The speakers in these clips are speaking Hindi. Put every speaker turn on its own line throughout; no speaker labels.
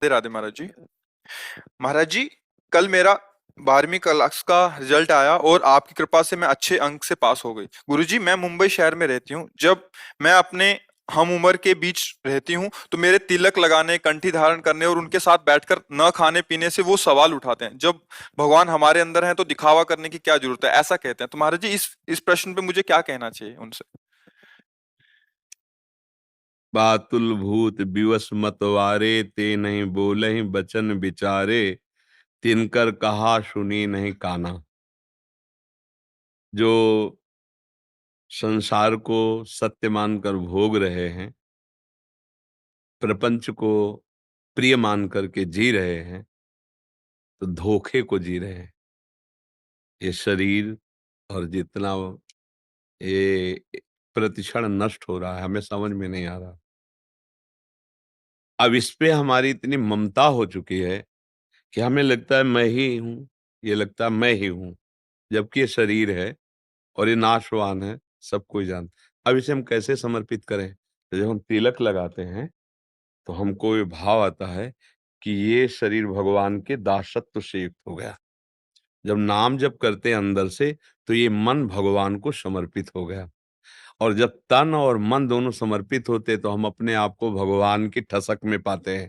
राधे राधे महाराज जी। महाराज जी, कल मेरा 12वीं क्लास का रिजल्ट आया और आपकी कृपा से मैं अच्छे अंक से पास हो गई। गुरुजी, मैं मुंबई शहर में रहती हूँ। जब मैं अपने हम उम्र के बीच रहती हूँ तो मेरे तिलक लगाने, कंठी धारण करने और उनके साथ बैठकर न खाने पीने से वो सवाल उठाते हैं, जब भगवान हमारे अंदर हैं तो दिखावा करने की क्या जरूरत है, ऐसा कहते हैं। तो महाराज जी, इस प्रश्न पे मुझे क्या कहना चाहिए उनसे?
बातुल भूत विवश मतवारे, ते नहीं बोलहि बचन विचारे, तिनकर कहा सुनी नहीं काना। जो संसार को सत्य मानकर भोग रहे हैं, प्रपंच को प्रिय मान करके जी रहे हैं, तो धोखे को जी रहे हैं। ये शरीर और जितना ये प्रतिक्षण नष्ट हो रहा है, हमें समझ में नहीं आ रहा। अब इस पे हमारी इतनी ममता हो चुकी है कि हमें लगता है मैं ही हूँ, ये लगता है मैं ही हूँ, जबकि ये शरीर है और ये नाशवान है, सब कोई जानता। अब इसे हम कैसे समर्पित करें? तो जब हम तिलक लगाते हैं, तो हमको ये भाव आता है कि ये शरीर भगवान के दासत्व से युक्त हो गया। जब नाम जप करते हैं अंदर से, तो ये मन भगवान को समर्पित हो गया। और जब तन और मन दोनों समर्पित होते, तो हम अपने आप को भगवान की ठसक में पाते हैं।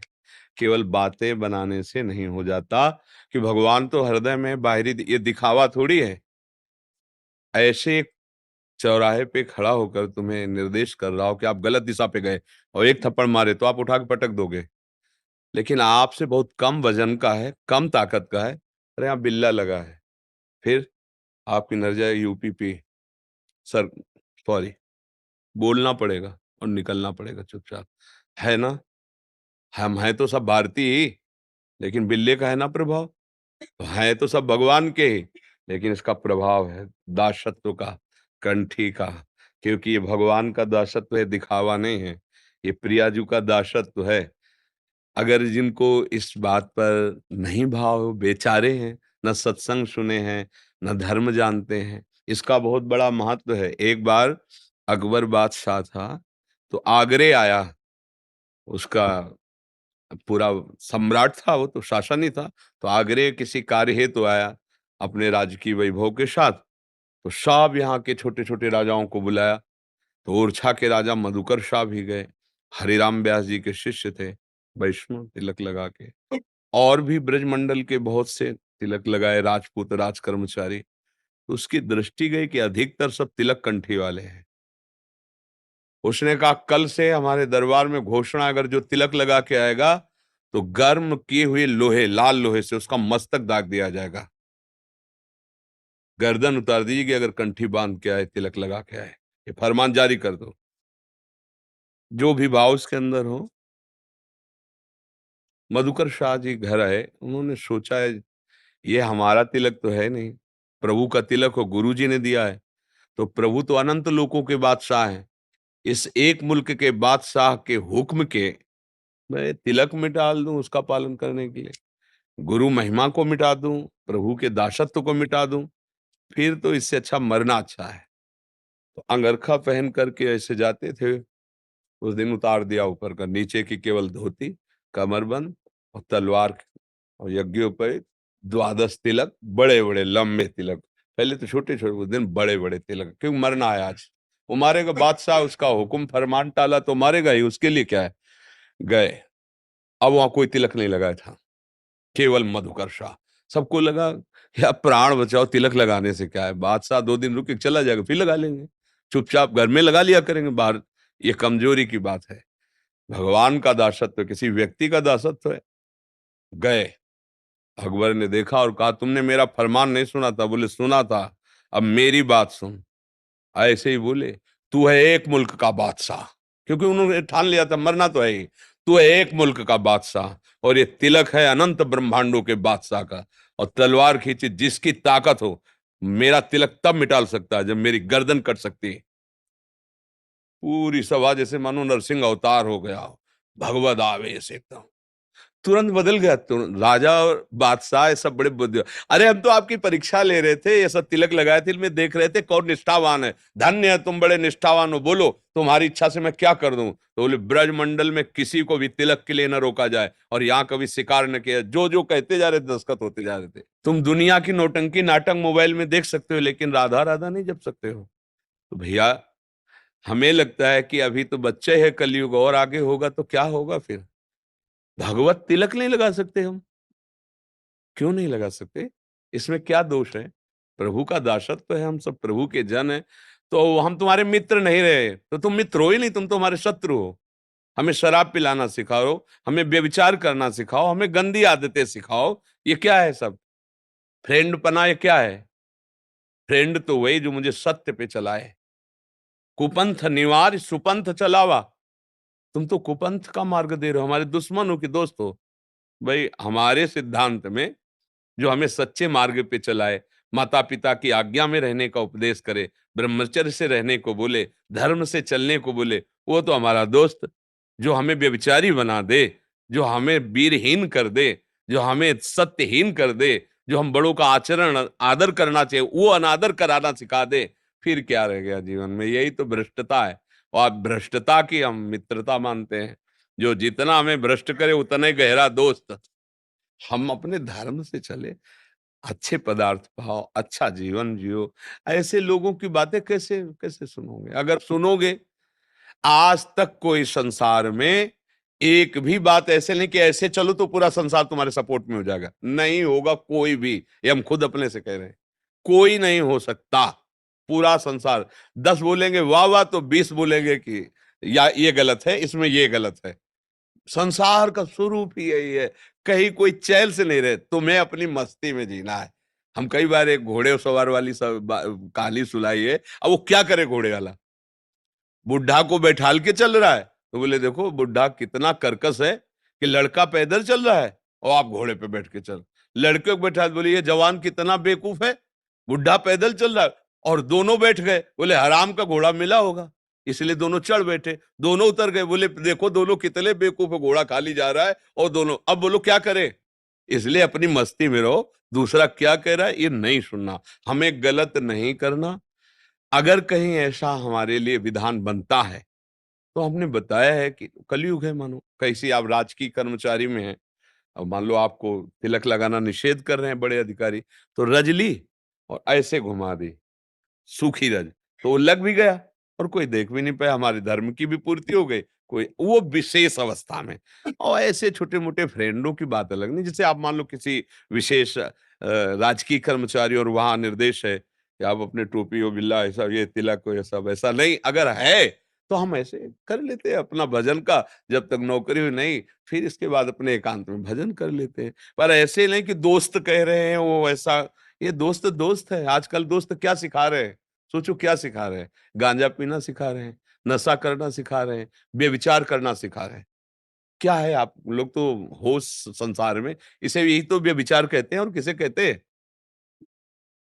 केवल बातें बनाने से नहीं हो जाता कि भगवान तो हृदय में, बाहरी ये दिखावा थोड़ी है। ऐसे एक चौराहे पे खड़ा होकर तुम्हें निर्देश कर रहा हो कि आप गलत दिशा पे गए और एक थप्पड़ मारे तो आप उठा के पटक दोगे, लेकिन आपसे बहुत कम वजन का है, कम ताकत का है, अरे यहाँ बिल्ला लगा है, फिर आपकी नजर जाए यूपी पे, सर सॉरी, बोलना पड़ेगा और निकलना पड़ेगा चुपचाप। है ना? हम हैं तो सब भारतीय ही, लेकिन बिल्ले का है ना प्रभाव। तो हैं तो सब भगवान के ही, लेकिन इसका प्रभाव है दासत्व का, कंठी का। क्योंकि ये भगवान का दासत्व है, दिखावा नहीं है। ये प्रियाजू का दासत्व है। अगर जिनको इस बात पर नहीं भाव, बेचारे हैं, न सत्संग सुने हैं, न धर्म जानते हैं, इसका बहुत बड़ा महत्व है। एक बार अकबर बादशाह था, तो आगरे आया, उसका पूरा सम्राट था, वो तो शासन ही था। तो आगरे किसी कार्य हेतु आया अपने राजकीय वैभव के साथ। तो सब यहाँ के छोटे-छोटे राजाओं को बुलाया। तो ओरछा के राजा मधुकर शाह भी गए। हरिराम व्यास जी के शिष्य थे, वैष्णव तिलक लगा के। और भी ब्रजमंडल के बहुत से तिलक लगाए, राजपूत राज कर्मचारी। तो उसकी दृष्टि गई कि अधिकतर सब तिलक कंठी वाले हैं। उसने कहा कल से हमारे दरबार में घोषणा, अगर जो तिलक लगा के आएगा तो गर्म किए हुए लोहे, लाल लोहे से उसका मस्तक दाग दिया जाएगा। गर्दन उतार दीजिएगा अगर कंठी बांध के आए, तिलक लगा के आए। ये फरमान जारी कर दो। जो भी भाव उसके अंदर हो। मधुकर शाह जी घर आए, उन्होंने सोचा है ये हमारा तिलक तो है नहीं, प्रभु का तिलक हो, गुरु जी ने दिया है। तो प्रभु तो अनंत लोकों के बादशाह हैं। इस एक मुल्क के बादशाह के हुक्म के मैं तिलक मिटा दूं उसका पालन करने के लिए, गुरु महिमा को मिटा दूं, प्रभु के दासत्व को मिटा दूं, फिर तो इससे अच्छा मरना अच्छा है। तो अंगरखा पहन करके ऐसे जाते थे। उस दिन उतार दिया ऊपर का, नीचे की केवल धोती, कमरबंद और तलवार, और यज्ञोपवीत, द्वादश तिलक, बड़े बड़े लंबे तिलक। पहले तो छोटे छोटे, उस दिन बड़े बड़े तिलक, क्योंकि मरना है आज। वो मारेगा बादशाह, उसका हुक्म फरमान टाला तो मारेगा ही, उसके लिए क्या है। गए। अब वहां कोई तिलक नहीं लगाया था, केवल मधुकर शाह। सबको लगा कि अब प्राण बचाओ, तिलक लगाने से क्या है, बादशाह 2 दिन रुक के चला जाएगा, फिर लगा लेंगे। चुपचाप घर में लगा लिया करेंगे, बाहर ये कमजोरी की बात है। भगवान का दासत्व किसी व्यक्ति का दासत्व है। गए। अकबर ने देखा और कहा तुमने मेरा फरमान नहीं सुना था? बोले सुना था। अब मेरी बात सुन। ऐसे ही बोले, तू है एक मुल्क का बादशाह, क्योंकि उन्होंने ठान लिया था मरना तो है ही। तू है एक मुल्क का बादशाह और ये तिलक है अनंत ब्रह्मांडों के बादशाह का। और तलवार खींची, जिसकी ताकत हो, मेरा तिलक तब मिटाल सकता है जब मेरी गर्दन कट सकती है। पूरी सभा जैसे मानो नरसिंह अवतार हो गया हो, भगवद आवेश एकदम। तुरंत बदल गया। तुरंत राजा और बादशाह ये सब बड़े बुद्धि। अरे हम तो आपकी परीक्षा ले रहे थे, ये सब तिलक लगाए थे, में देख रहे थे कौन निष्ठावान है। धन्य है तुम, बड़े निष्ठावान हो, बोलो तुम्हारी इच्छा से मैं क्या कर दूं। तो बोले ब्रजमंडल में किसी को भी तिलक के लिए न रोका जाए और यहाँ कभी शिकार न किया। जो जो कहते जा रहे थे दस्तखत होते जा रहे थे। तुम दुनिया की नौटंकी नाटक मोबाइल में देख सकते हो, लेकिन राधा राधा नहीं जप सकते हो। तो भैया हमें लगता है कि अभी तो बच्चे है कलयुग, और आगे होगा तो क्या होगा फिर। भगवत तिलक नहीं लगा सकते हम? क्यों नहीं लगा सकते? इसमें क्या दोष है? प्रभु का दासत्व है, हम सब प्रभु के जन हैं। तो हम तुम्हारे मित्र नहीं रहे, तो तुम मित्र हो ही नहीं, तुम तो हमारे शत्रु हो। हमें शराब पिलाना सिखाओ, हमें व्यभिचार करना सिखाओ, हमें गंदी आदतें सिखाओ। ये क्या है सब? फ्रेंड पना ये क्या है? फ्रेंड तो वही जो मुझे सत्य पे चलाए। कुपंथ निवार सुपंथ चलावा। तुम तो कुपंथ का मार्ग दे रहे हो, हमारे दुश्मन हो कि दोस्त हो? भाई हमारे सिद्धांत में जो हमें सच्चे मार्ग पे चलाए, माता पिता की आज्ञा में रहने का उपदेश करे, ब्रह्मचर्य से रहने को बोले, धर्म से चलने को बोले, वो तो हमारा दोस्त। जो हमें व्यभिचारी बना दे, जो हमें वीरहीन कर दे, जो हमें सत्यहीन कर दे, जो हम बड़ों का आचरण आदर करना चाहिए वो अनादर कराना सिखा दे, फिर क्या रह गया जीवन में? यही तो भ्रष्टता है। और भ्रष्टता की हम मित्रता मानते हैं। जो जितना हमें भ्रष्ट करे उतना ही गहरा दोस्त। हम अपने धर्म से चले, अच्छे पदार्थ पाओ, अच्छा जीवन जियो। ऐसे लोगों की बातें कैसे कैसे सुनोगे? अगर सुनोगे, आज तक कोई संसार में एक भी बात ऐसे नहीं कि ऐसे चलो तो पूरा संसार तुम्हारे सपोर्ट में हो जाएगा। नहीं होगा कोई भी। ये हम खुद अपने से कह रहे हैं। कोई नहीं हो सकता। पूरा संसार 10 बोलेंगे वाह वाह, तो 20 बोलेंगे कि या ये गलत है, इसमें ये गलत है। संसार का स्वरूप ही यही है। कहीं कोई चैन से नहीं रहे, तुम्हें अपनी मस्ती में जीना है। हम कई बार एक घोड़े सवार वाली कहानी सुनाई है। अब वो क्या करे घोड़े वाला? बुढ़ा को बैठाल के चल रहा है, तो बोले देखो बुढ़ा कितना कर्कश है कि लड़का पैदल चल रहा है और आप घोड़े पे बैठ के चल। लड़के को बैठा, बोले ये जवान कितना बेवकूफ है, बुढ़ा पैदल चल रहा है और दोनों बैठ गए। बोले हराम का घोड़ा मिला होगा, इसलिए दोनों चढ़ बैठे। दोनों उतर गए, बोले देखो दोनों कितने बेवकूफ है, घोड़ा खाली जा रहा है और दोनों। अब बोलो क्या करे? इसलिए अपनी मस्ती में रहो, दूसरा क्या कह रहा है ये नहीं सुनना। हमें गलत नहीं करना। अगर कहीं ऐसा हमारे लिए विधान बनता है, तो हमने बताया है कि कलयुग है, मानो कैसी आप राजकीय कर्मचारी में हैं, अब मान लो आपको तिलक लगाना निषेध कर रहे हैं बड़े अधिकारी, तो रज ली और ऐसे घुमा दी, सूखी रज, तो वो लग भी गया और कोई देख भी नहीं पाया, हमारे धर्म की भी पूर्ति हो गई। कोई वो विशेष अवस्था में। और ऐसे छोटे मोटे फ्रेंडों की बात अलग नहीं। जैसे आप मान लो किसी विशेष राजकीय कर्मचारी और वहां निर्देश है कि आप अपने टोपी और बिल्ला ऐसा ये तिलक हो ये सब, ऐसा नहीं अगर है तो हम ऐसे कर लेते हैं अपना भजन का। जब तक नौकरी हुई नहीं, फिर इसके बाद अपने एकांत में भजन कर लेते हैं। पर ऐसे नहीं कि दोस्त कह रहे हैं वो ऐसा। ये दोस्त दोस्त है। आजकल दोस्त क्या सिखा रहे हैं? सोचो क्या सिखा रहे हैं? गांजा पीना सिखा रहे हैं, नशा करना सिखा रहे हैं, बेविचार करना सिखा रहे हैं। क्या है आप लोग तो होश संसार में, इसे यही तो व्यभिचार कहते हैं और किसे कहते हैं?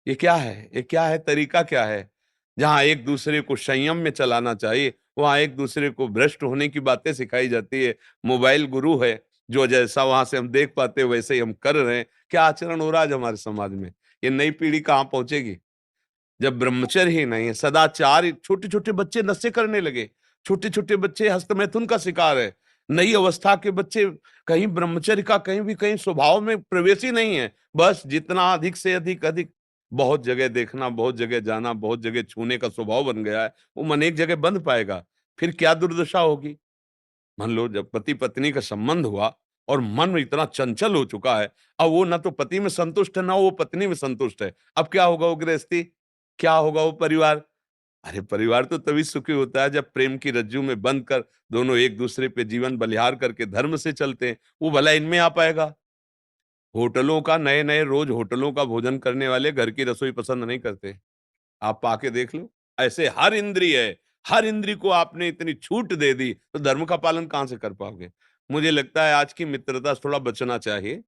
ये क्या है? ये क्या है? तरीका क्या है? जहाँ एक दूसरे को संयम में चलाना चाहिए, वहाँ एक दूसरे को भ्रष्ट होने की बातें सिखाई जाती है। मोबाइल गुरु है, जो जैसा वहां से हम देख पाते हैं वैसे ही हम कर रहे हैं। क्या आचरण हो रहा है आज हमारे समाज में? ये नई पीढ़ी कहाँ पहुंचेगी जब ब्रह्मचर्य ही नहीं है, सदाचार। छोटे छोटे बच्चे नशे करने लगे, छोटे छोटे बच्चे हस्तमैथुन का शिकार है। नई अवस्था के बच्चे कहीं ब्रह्मचर्य का कहीं भी कहीं स्वभाव में प्रवेश ही नहीं है। बस जितना अधिक से अधिक अधिक, बहुत जगह देखना, बहुत जगह जाना, बहुत जगह छूने का स्वभाव बन गया है। वो मन एक जगह बंध पाएगा, फिर क्या दुर्दशा होगी। मान लो जब पति पत्नी का संबंध हुआ और मन इतना चंचल हो चुका है, अब वो ना तो पति में संतुष्ट है ना वो पत्नी में संतुष्ट है। अब क्या होगा वो गृहस्थी? क्या होगा वो परिवार? अरे परिवार तो तभी सुखी होता है जब प्रेम की रज्जू में बंध कर दोनों एक दूसरे पे जीवन बलिहार करके धर्म से चलते हैं। वो भला इनमें आ पाएगा? होटलों का नए नए रोज होटलों का भोजन करने वाले घर की रसोई पसंद नहीं करते। आप पाके देख लो। ऐसे हर इंद्रिय है, हर इंद्रिय को आपने इतनी छूट दे दी, तो धर्म का पालन कहां से कर पाओगे? मुझे लगता है आज की मित्रता से थोड़ा बचना चाहिए।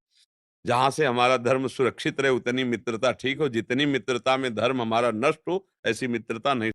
जहां से हमारा धर्म सुरक्षित रहे उतनी मित्रता ठीक हो। जितनी मित्रता में धर्म हमारा नष्ट हो, ऐसी मित्रता नहीं।